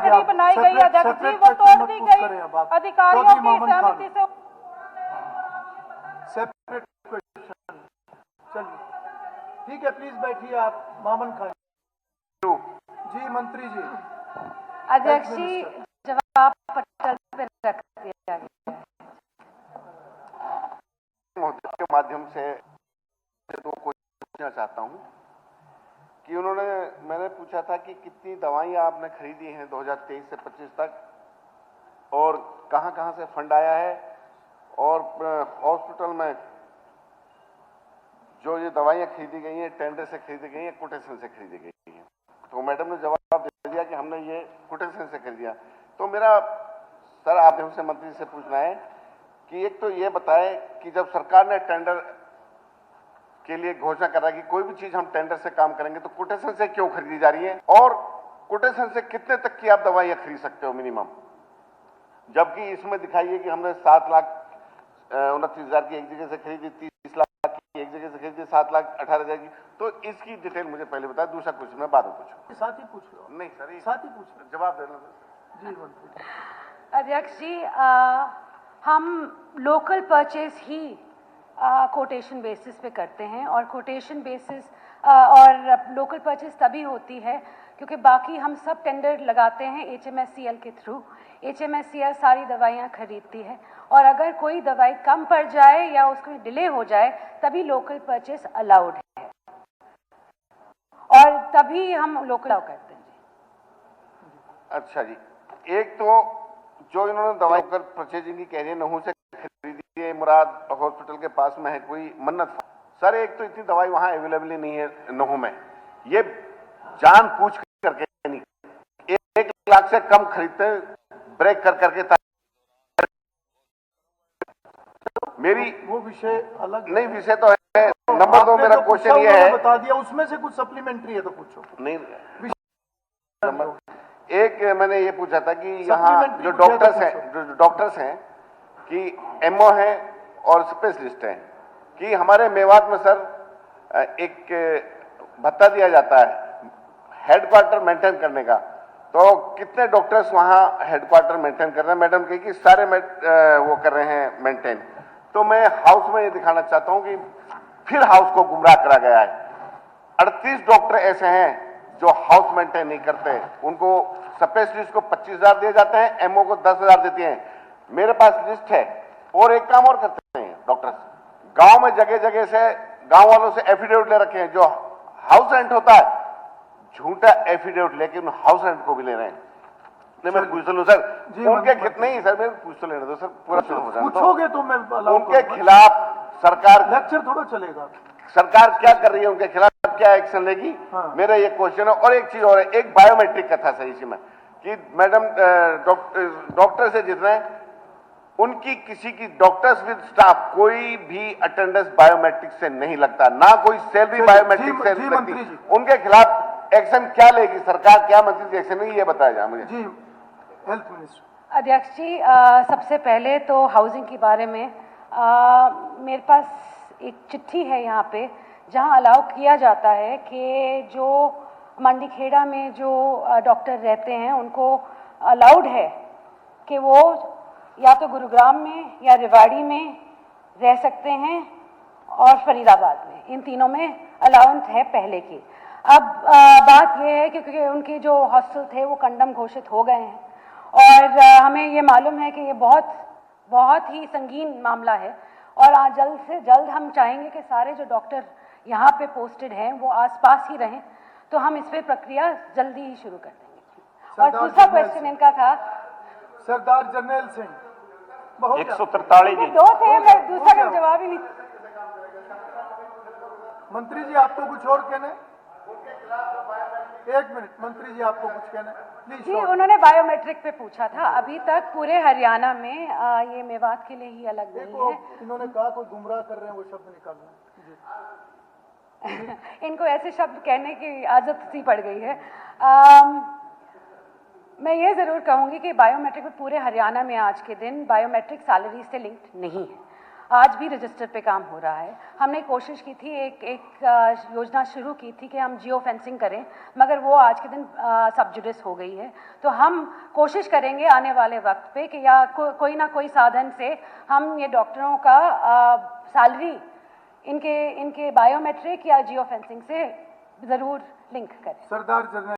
नहीं बनाई गई है अध्यक्ष जी, वो तोड़ दी गई अधिकारियों की सहमति से। सेपरेट क्वेश्चन, चलिए ठीक है, प्लीज बैठिए आप। मामन खान जी, मंत्री जी। अध्यक्ष जी, जवाब पटल पे रख दिया गया महोदय के माध्यम से तो पूछना चाहता हूं कि मैंने पूछा था कि कितनी दवाइयां आपने खरीदी हैं 2023 से 25 तक और कहां-कहां से फंड आया है, और हॉस्पिटल में जो ये दवाइयां खरीदी गई हैं टेंडर से खरीदी गई हैं, कोटेशन से खरीदी गई हैं। तो मैडम ने जवाब दे दिया कि हमने ये कोटेशन से खरीदिया। तो मेरा सर आपने उनसे मंत्री से पूछना है कि एक तो ये बताएं कि जब सरकार ने टेंडर के लिए घोषणा कर रहा है कि कोई भी चीज हम टेंडर से काम करेंगे तो कोटेशन से क्यों खरीदी जा रही है, और कोटेशन से कितने तक की आप दवाइयां खरीद सकते हो मिनिमम, जबकि इसमें दिखाइए कि हमने 7,29,000 की एक जगह से खरीदी, 30 लाख की एक जगह से खरीदी, 7,18,000 की। तो इसकी डिटेल मुझे पहले बताएं, दूसरा क्वेश्चन मैं बाद में पूछूंगा। साथ ही पूछ लो। नहीं सर, साथ ही पूछ लो, जवाब देना जी मंत्री। अध्यक्ष जी, हम लोकल परचेज ही कोटेशन बेसिस पे करते हैं, और कोटेशन बेसिस और लोकल परचेज तभी होती है क्योंकि बाकी हम सब टेंडर लगाते हैं HMSCL के थ्रू। HMSCL सारी दवाइयाँ खरीदती है, और अगर कोई दवाई कम पड़ जाए या उसको डिले हो जाए तभी लोकल परचेज अलाउड है, और तभी हम लोकल करते हैं। अच्छा जी, एक तो जो इन्होंने दवाई कर परचेजिंग की कह रही है, नहू से खरीदी है, मुराद हॉस्पिटल के पास में है कोई मन्नत। सर एक तो इतनी दवाई वहां अवेलेबल नहीं है नहू में, ये जान पूछ करके नहीं, 1 लाख से कम खरीदते ब्रेक कर करके। मेरी वो विषय अलग नहीं, विषय तो है। नंबर 2 मेरा क्वेश्चन ये है, बता दिया, उसमें से कुछ सप्लीमेंट्री है तो पूछो। नहीं, एक मैंने ये पूछा था कि यहाँ जो डॉक्टर्स हैं कि MO हैं और स्पेशलिस्ट हैं, कि हमारे मेवात में सर एक भत्ता दिया जाता है हेडक्वार्टर मेंटेन करने का, तो कितने डॉक्टर्स वहां हेडक्वार्टर मेंटेन कर रहे हैं? मैडम कही कि सारे वो कर रहे हैं मेंटेन। तो मैं हाउस में ये दिखाना चाहता हूं कि फिर हाउस को गुमराह करा गया है। 38 डॉक्टर ऐसे हैं जो हाउस मेंटेन नहीं करते, उनको स्पेशलिस्ट को 25,000 दिए जाते हैं, MO को 10,000 देती हैं। मेरे पास लिस्ट है। और एक काम और करते हैं डॉक्टर, गांव में जगह जगह से गांव वालों से एफिडेविट ले रखे हैं, जो हाउस रेंट होता है झूठा एफिडेविट लेके उन हाउस रेंट को भी ले रहे हैं। नहीं मैं पूछ लूं सर, उनके नहीं सर, मैं पूछ तो लेने दो सर, पूरा हो जाए पूछोगे तो मैं उनके खिलाफ सरकार लेक्चर थोड़ा चलेगा, सरकार क्या कर रही है, उनके खिलाफ क्या एक्शन लेगी? हाँ। मेरा ये क्वेश्चन है। और एक चीज और है, एक बायोमेट्रिक का था सर इसी में कि मैडम डॉक्टर से जितने उनकी किसी की डॉक्टर्स विद स्टाफ कोई भी अटेंडेंस बायोमेट्रिक से नहीं लगता, ना कोई सैलरी बायोमेट्रिक से लगती। उनके खिलाफ एक्शन क्या लेगी सरकार, क्या मंत्री जी एक्शन लेगी, ये बताया जाए मुझे। जी हेल्थ मिनिस्टर। अध्यक्ष जी, सबसे पहले तो हाउसिंग के बारे में मेरे पास एक चिट्ठी है यहाँ पे जहाँ अलाउ किया जाता है कि जो मंडीखेड़ा में जो डॉक्टर रहते हैं उनको अलाउड है कि वो या तो गुरुग्राम में या रेवाड़ी में रह सकते हैं और फरीदाबाद में, इन तीनों में अलाउंस है पहले की। अब बात यह है कि क्योंकि उनके जो हॉस्टल थे वो कंडम घोषित हो गए हैं, और हमें ये मालूम है कि ये बहुत ही संगीन मामला है, और आज जल्द से जल्द हम चाहेंगे कि सारे जो डॉक्टर यहाँ पे पोस्टेड हैं वो आसपास ही रहें, तो हम इस पर प्रक्रिया जल्दी ही शुरू कर देंगे। और दूसरा क्वेश्चन इनका था सरदार जर्नैल सिंह, 143 दो थे, मैं दूसरा का जवाब ही नहीं। मंत्री जी आपको कुछ और कहना है? एक मिनट, मंत्री जी आपको कुछ कहना है प्लीज। जी, उन्होंने बायोमेट्रिक पे पूछा था। अभी तक पूरे हरियाणा में ये मेवात के लिए ही अलग नहीं है। इन्होंने कहा कोई गुमराह कर रहे हैं, वो शब्द निकालना इनको ऐसे शब्द कहने की आदत सी पड़ गई है। मैं ये ज़रूर कहूँगी कि बायोमेट्रिक में पूरे हरियाणा में आज के दिन बायोमेट्रिक सैलरी से लिंक्ड नहीं है। आज भी रजिस्टर पे काम हो रहा है। हमने कोशिश की थी, एक योजना शुरू की थी कि हम जियो फेंसिंग करें, मगर वो आज के दिन सब जुडिस हो गई है। तो हम कोशिश करेंगे आने वाले वक्त पे कि या कोई ना कोई साधन से हम ये डॉक्टरों का सैलरी इनके बायोमेट्रिक या जियो फेंसिंग से ज़रूर लिंक करें। सरदार जनरल